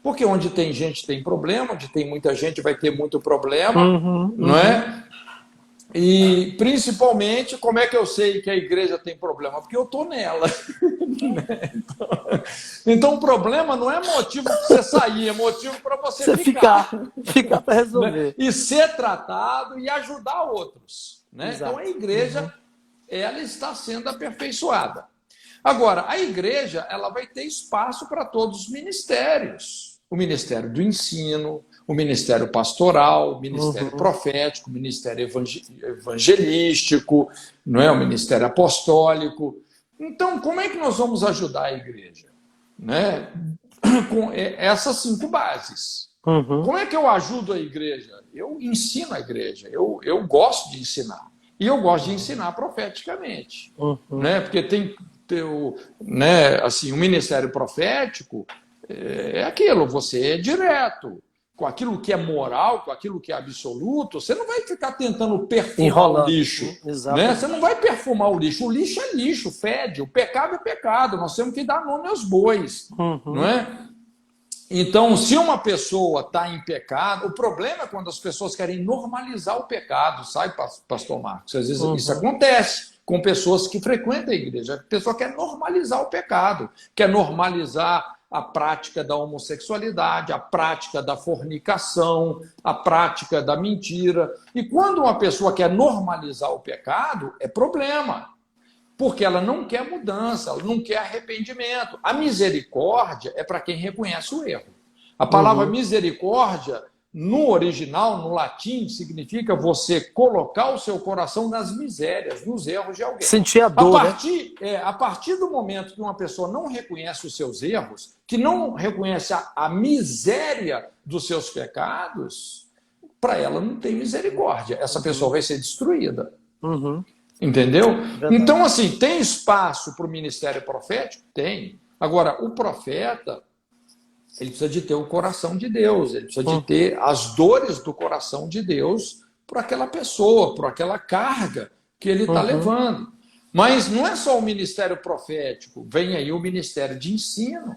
Porque onde tem gente tem problema, onde tem muita gente vai ter muito problema, Uhum. não Uhum. é? E principalmente, como é que eu sei que a igreja tem problema? Porque eu estou nela. Então, o problema não é motivo para você sair, é motivo para você Você ficar. ficar para Né? resolver. E ser tratado e ajudar outros. Né? Então, a Exato. igreja, ela está sendo aperfeiçoada. Agora, a igreja, ela vai ter espaço para todos os ministérios. O ministério do ensino, o ministério pastoral, o ministério profético, o ministério evangelístico, não é? O ministério apostólico. Então, como é que nós vamos ajudar a igreja? Né? Com essas 5 bases. Uhum. Como é que eu ajudo a igreja? Eu ensino a igreja, eu gosto de ensinar. E eu gosto de ensinar profeticamente. Né? Porque tem né, assim, o ministério profético é aquilo, você é direto. Com aquilo que é moral, com aquilo que é absoluto, você não vai ficar tentando perfumar Enrolando. o lixo. Né? Você não vai perfumar o lixo. O lixo é lixo, fede. O pecado é pecado. Nós temos que dar nome aos bois. Não é? Então, se uma pessoa está em pecado, o problema é quando as pessoas querem normalizar o pecado, sabe, pastor Marcos? Às vezes isso acontece com pessoas que frequentam a igreja. A pessoa quer normalizar o pecado, quer normalizar a prática da homossexualidade, a prática da fornicação, a prática da mentira. E quando uma pessoa quer normalizar o pecado, é problema. porque ela não quer mudança, ela não quer arrependimento. A misericórdia é para quem reconhece o erro. A palavra misericórdia, no original, no latim, significa você colocar o seu coração nas misérias, nos erros de alguém. Sentir a dor, a partir do momento que uma pessoa não reconhece os seus erros, que não reconhece a miséria dos seus pecados, para ela não tem misericórdia. Essa pessoa vai ser destruída. Entendeu? Verdade. Então, assim, tem espaço para o ministério profético? Tem. Agora, o profeta, ele precisa de ter o coração de Deus, ele precisa de ter as dores do coração de Deus para aquela pessoa, por aquela carga que ele está levando. Mas não é só o ministério profético, vem aí o ministério de ensino.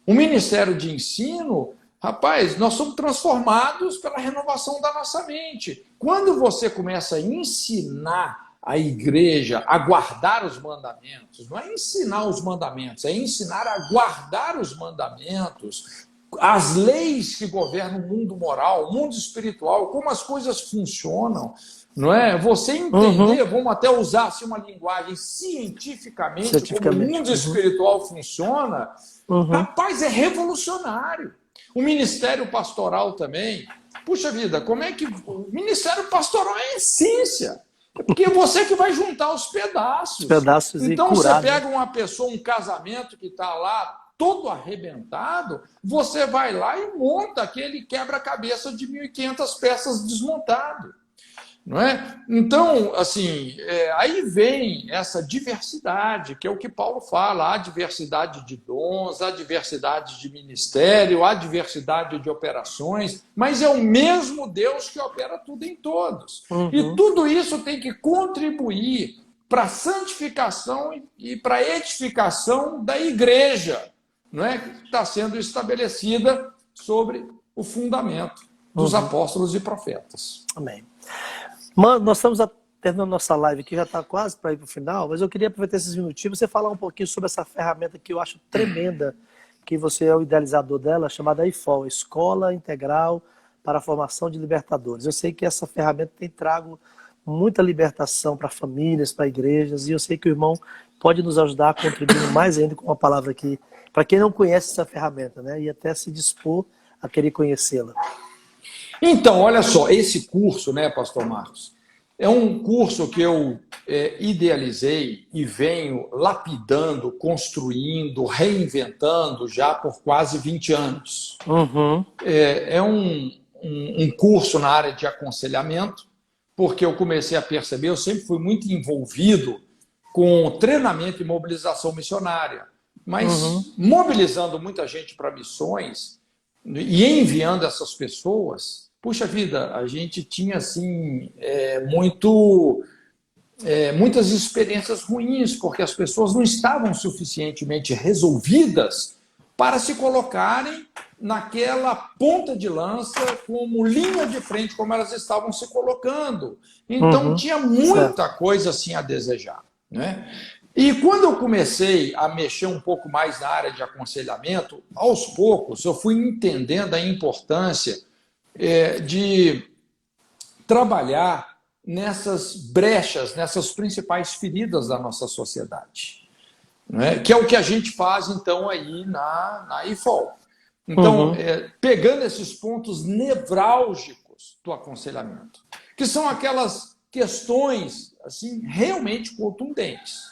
O ministério de ensino, rapaz, nós somos transformados pela renovação da nossa mente. Quando você começa a ensinar a igreja a guardar os mandamentos, não é ensinar os mandamentos, é ensinar a guardar os mandamentos, as leis que governam o mundo moral, o mundo espiritual, como as coisas funcionam, não é? Você entender, vamos até usar assim, uma linguagem cientificamente, como o mundo espiritual funciona, rapaz, é revolucionário. O ministério pastoral também. Puxa vida, como é que... O ministério pastoral é a essência. Porque é você que vai juntar os pedaços. Então você pega uma pessoa, um casamento que está lá todo arrebentado, você vai lá e monta aquele quebra-cabeça de 1.500 peças desmontado. Não é? Então, assim, aí vem essa diversidade, que é o que Paulo fala, há diversidade de dons, há diversidade de ministério, há diversidade de operações, mas é o mesmo Deus que opera tudo em todos. E tudo isso tem que contribuir para a santificação e para a edificação da igreja, não é? Que está sendo estabelecida sobre o fundamento dos apóstolos e profetas. Amém. Mano, nós estamos terminando nossa live aqui, já está quase para ir para o final, mas eu queria aproveitar esses minutinhos e você falar um pouquinho sobre essa ferramenta que eu acho tremenda, que você é o idealizador dela, chamada IFOL, Escola Integral para a Formação de Libertadores. Eu sei que essa ferramenta tem trago muita libertação para famílias, para igrejas, e eu sei que o irmão pode nos ajudar a contribuir mais ainda com uma palavra aqui, para quem não conhece essa ferramenta, né, e até se dispor a querer conhecê-la. Então, olha só, esse curso, né, Pastor Marcos, é um curso que eu idealizei e venho lapidando, construindo, reinventando já por quase 20 anos. É um curso na área de aconselhamento, porque eu comecei a perceber, eu sempre fui muito envolvido com treinamento e mobilização missionária, mas mobilizando muita gente para missões e enviando essas pessoas. Puxa vida, a gente tinha assim, muitas experiências ruins, porque as pessoas não estavam suficientemente resolvidas para se colocarem naquela ponta de lança, como linha de frente, como elas estavam se colocando. Então, tinha muita coisa assim a desejar, né? E quando eu comecei a mexer um pouco mais na área de aconselhamento, aos poucos eu fui entendendo a importância de trabalhar nessas brechas, nessas principais feridas da nossa sociedade, né? Que é o que a gente faz, então, aí na IFOL. Então, pegando esses pontos nevrálgicos do aconselhamento, que são aquelas questões assim, realmente contundentes,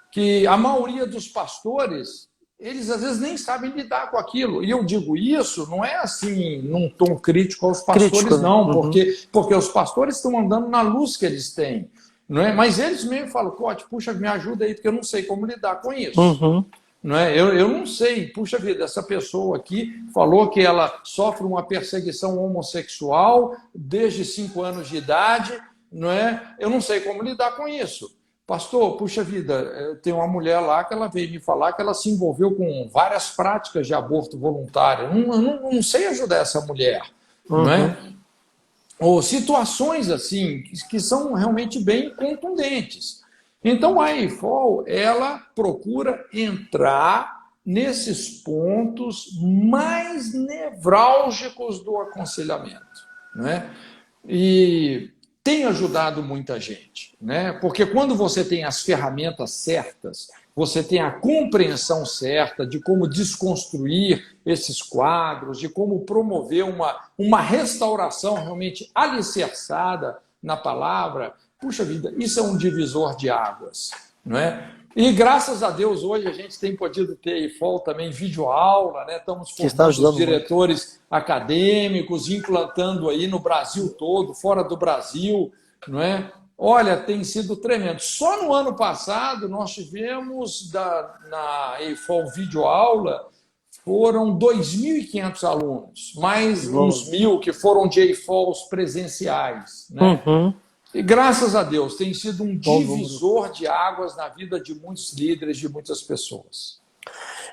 que a maioria dos pastores, eles às vezes nem sabem lidar com aquilo. E eu digo isso, não é assim, num tom crítico aos pastores, não, porque os pastores estão andando na luz que eles têm. Não é? Mas eles mesmo falam, Cote, puxa, me ajuda aí, porque eu não sei como lidar com isso. Não é? Eu não sei, puxa vida, essa pessoa aqui falou que ela sofre uma perseguição homossexual desde 5 anos de idade, não é? Eu não sei como lidar com isso. Pastor, puxa vida, tem uma mulher lá que ela veio me falar que ela se envolveu com várias práticas de aborto voluntário. Eu não sei ajudar essa mulher, não é? Ou situações assim, que são realmente bem contundentes. Então, a IFOL, ela procura entrar nesses pontos mais nevrálgicos do aconselhamento, né? E tem ajudado muita gente, né? Porque quando você tem as ferramentas certas, você tem a compreensão certa de como desconstruir esses quadros, de como promover uma restauração realmente alicerçada na palavra. Puxa vida, isso é um divisor de águas, não é? E graças a Deus hoje a gente tem podido ter IFOL também videoaula, né? Estamos formando os diretores acadêmicos, implantando aí no Brasil todo, fora do Brasil, não é? Olha, tem sido tremendo. Só no ano passado nós tivemos na IFOL videoaula foram 2.500 alunos, mais uns 1.000 que foram de IFOLs presenciais, né? Uhum. E graças a Deus tem sido um divisor de águas na vida de muitos líderes, de muitas pessoas.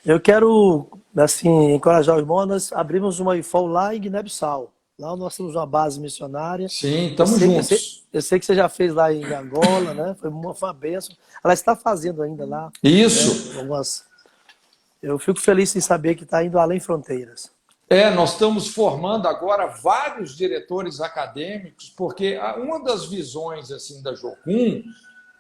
Eu quero, assim, encorajar os irmãos. Nós abrimos uma IFOL lá em Guiné-Bissau. Lá nós temos uma base missionária. Sim, estamos juntos. Eu sei que você já fez lá em Angola, né? Foi uma bênção. Ela está fazendo ainda lá. Isso. Né? Eu fico feliz em saber que está indo além fronteiras. Nós estamos formando agora vários diretores acadêmicos, porque uma das visões assim da Jocum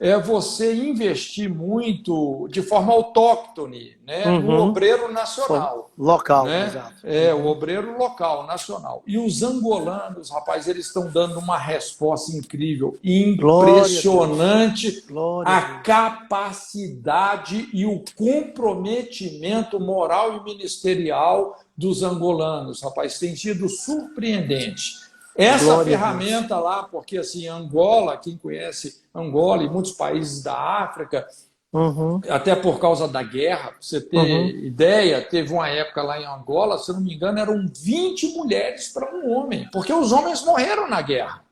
é você investir muito de forma autóctone, né, no obreiro nacional. Local, né? Exato. O obreiro local, nacional. E os angolanos, rapaz, eles estão dando uma resposta incrível, impressionante, a capacidade e o comprometimento moral e ministerial dos angolanos, rapaz, tem sido surpreendente. Essa ferramenta lá, porque assim, Angola, quem conhece Angola e muitos países da África, até por causa da guerra, pra você ter ideia, teve uma época lá em Angola, se eu não me engano, eram 20 mulheres para um homem, porque os homens morreram na guerra.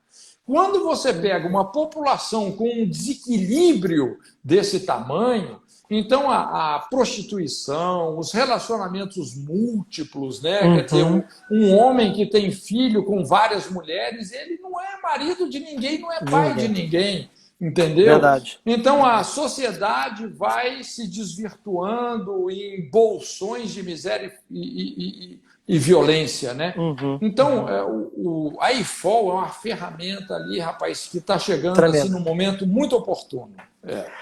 Quando você pega uma população com um desequilíbrio desse tamanho, então a prostituição, os relacionamentos múltiplos, né? Quer dizer, um homem que tem filho com várias mulheres, ele não é marido de ninguém, não é pai de ninguém, entendeu? Verdade. Então a sociedade vai se desvirtuando em bolsões de miséria e violência, né? Então a IFOL é uma ferramenta ali, rapaz, que está chegando assim, num momento muito oportuno.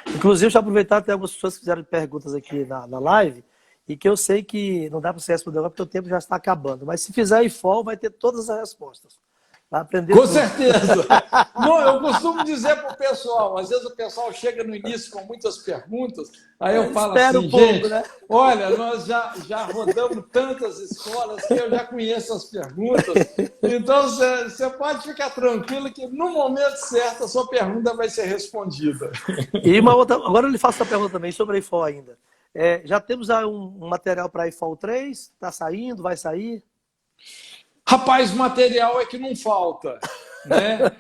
Inclusive, deixa eu aproveitar, tem algumas pessoas que fizeram perguntas aqui na live, e que eu sei que não dá para você responder agora, porque o tempo já está acabando. Mas se fizer IFOL, vai ter todas as respostas. Vai aprender Com tudo. certeza! Não, eu costumo dizer para o pessoal, às vezes o pessoal chega no início com muitas perguntas, aí eu falo assim, gente, né? Olha, nós já rodamos tantas escolas que eu já conheço as perguntas, então você pode ficar tranquilo que no momento certo a sua pergunta vai ser respondida. E uma outra, agora eu lhe faço a pergunta também sobre a IFOL ainda. Já temos um material para a IFOL 3? Está saindo? Vai sair? Rapaz, material é que não falta, né?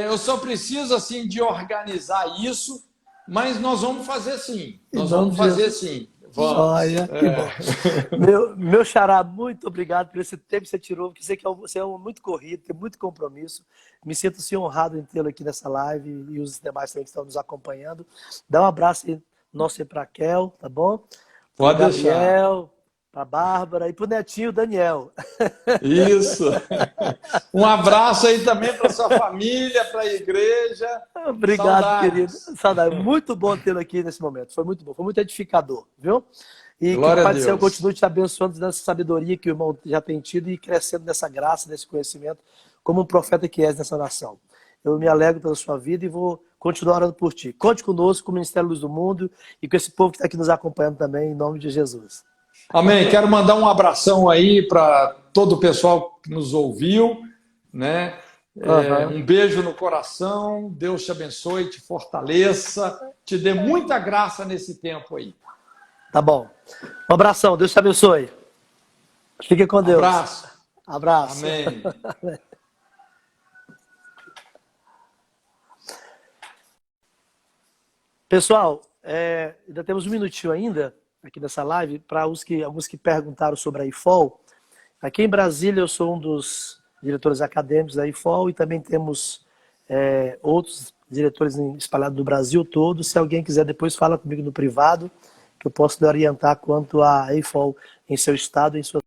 Eu só preciso assim de organizar isso, mas nós vamos fazer sim. Nós vamos fazer sim. Vamos. Olha, que bom. Meu xará, muito obrigado por esse tempo que você tirou, porque sei que você é muito corrido, tem muito compromisso. Me sinto assim, honrado em tê-lo aqui nessa live e os demais também que estão nos acompanhando. Dá um abraço aí, nosso para a Kel, tá bom? Pode Gabriel, para a Bárbara e para o netinho Daniel. Isso. Um abraço aí também para sua família, para a igreja. Obrigado, Saudades. querido. Saudade. Muito bom tê-lo aqui nesse momento. Foi muito bom, foi muito edificador, viu? E Glória que o Pai a do Céu Deus. continue te abençoando nessa sabedoria que o irmão já tem tido e crescendo nessa graça, nesse conhecimento, como um profeta que és nessa nação. Eu me alegro pela sua vida e vou continuar orando por ti. Conte conosco, com o Ministério Luz do Mundo e com esse povo que está aqui nos acompanhando também, em nome de Jesus. Amém. Quero mandar um abração aí para todo o pessoal que nos ouviu, né? Um beijo no coração. Deus te abençoe, te fortaleça, te dê muita graça nesse tempo aí. Tá bom. Um abração. Deus te abençoe. Fique com Deus. Abraço. Abraço. Amém. Pessoal, ainda temos um minutinho ainda aqui nessa live para alguns que perguntaram sobre a IFOL. Aqui em Brasília eu sou um dos diretores acadêmicos da IFOL e também temos outros diretores espalhados no Brasil todo. Se alguém quiser depois fala comigo no privado, que eu posso lhe orientar quanto à IFOL em seu estado, em sua